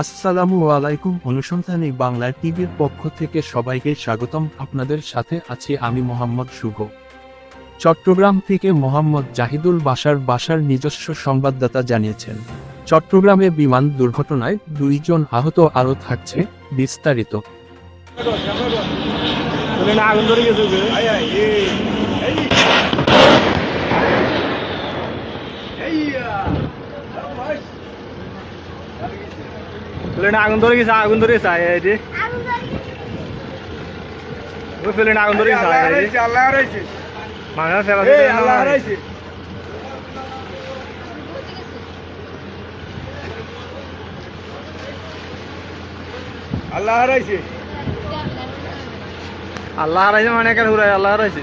আসসালামু আলাইকুম। অনুসন্ধানী বাংলা টিভির পক্ষ থেকে সবাইকে স্বাগতম। আপনাদের সাথে আছি আমি মোহাম্মদ শুভ। চট্টগ্রাম থেকে মোহাম্মদ জাহিদুল বাশার নিজস্ব সংবাদদাতা জানিয়েছেন, চট্টগ্রামে বিমান দুর্ঘটনায় 2 জন আহত, আরও থাকছে বিস্তারিত। আগুন ধরে গেছে, আগুন ধরে গেছে। ওই ফেলে আগুন ধরে গেছে। মানুষ ফেলা আল্লাহ হারাইছে, আল্লাহ হারাইছে মানে কেন ঘুরাই আল্লাহ হারাইছে।